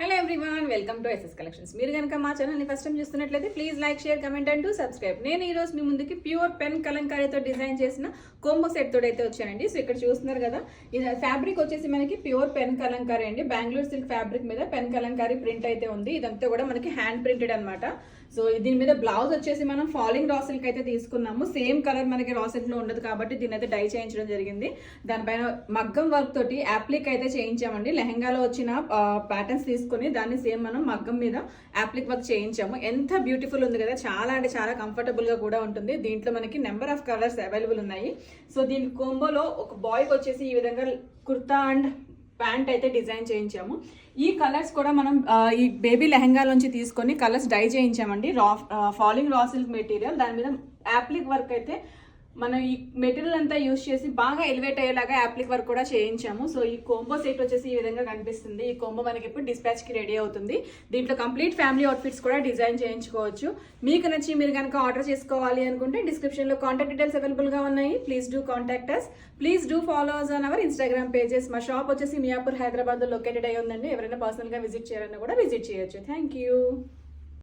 Hello everyone, welcome to SS collections. మీరు కనుక మా ఛానల్ని ఫస్ట్ టైం చూస్తున్నట్లయితే please like, share, comment and subscribe. నేను ఈ రోజు మీ ముందుకి ప్యూర్ పెన్ కలంకారీతో డిజైన్ చేసిన కోంబో సెట్ తోటి అయితే వచ్చానండి. సో ఇక్కడ చూస్తున్నారు కదా, ఇది ఫ్యాబ్రిక్ వచ్చేసి మనకి ప్యూర్ పెన్ కలంకారీ అండి. బెంగళూరు సిల్క్ ఫ్యాబ్రిక్ మీద పెన్ కలంకారీ ప్రింట్ అయితే ఉంది. ఇదంతా కూడా మనకి హ్యాండ్ ప్రింటెడ్ అనమాట. సో దీని మీద బ్లౌజ్ వచ్చేసి మనం ఫాలింగ్ రా సిల్క్ అయితే తీసుకున్నాము. సేమ్ కలర్ మనకి రా సిల్క్ లో ఉండదు కాబట్టి దీని అయితే డై చేయించడం జరిగింది. దానిపైన మగ్గం వర్క్ తోటి అప్లిక్ అయితే చేయించామండి. లెహంగాలో వచ్చిన ప్యాటర్న్స్ తీసుకుని దాన్ని సేమ్ మనం మగ్గం మీద అప్లిక్ వర్క్ చేయించాము. ఎంత బ్యూటిఫుల్ ఉంది కదా, చాలా అంటే చాలా కంఫర్టబుల్ గా కూడా ఉంటుంది. దీంట్లో మనకి నెంబర్ ఆఫ్ కలర్స్ అవైలబుల్ ఉన్నాయి. సో దీని కోంబోలో ఒక బాయ్కి వచ్చేసి ఈ విధంగా కుర్తా అండ్ ప్యాంట్ అయితే డిజైన్ చేయించాము. ఈ కలర్స్ కూడా మనం ఈ బేబీ లెహంగాలోంచి తీసుకొని కలర్స్ డై చేయించామండి. ఫాలింగ్ రా సిల్క్ మెటీరియల్, దాని మీద యాప్లిక్ వర్క్ అయితే మనం ఈ మెటీరియల్ అంతా యూజ్ చేసి బాగా ఎలివేట్ అయ్యేలాగా యాప్లిక్ వర్క్ కూడా చేయించాము. సో ఈ కోంబో సెట్ వచ్చేసి ఈ విధంగా కనిపిస్తుంది. ఈ కోంబో మనకి ఇప్పుడు డిస్పాచ్ కి రెడీ అవుతుంది. దీంట్లో కంప్లీట్ ఫ్యామిలీ అవుట్ఫిట్స్ కూడా డిజైన్ చేయించుకోవచ్చు. మీకు నచ్చి మీరు కనుక ఆర్డర్ చేసుకోవాలి అనుకుంటే డిస్క్రిప్షన్ లో కాంటాక్ట్ డీటెయిల్స్ అవైలబుల్ గా ఉన్నాయి. Please do contact us. Please do follow us on our Instagram pages. మా షాప్ వచ్చేసి మియాపూర్, హైదరాబాద్ లో లొకేటెడ్ అయి ఉందండి. ఎవరైనా పర్సనల్ గా విజిట్ చేయాలన్నా కూడా విజిట్ చేయొచ్చు. Thank you.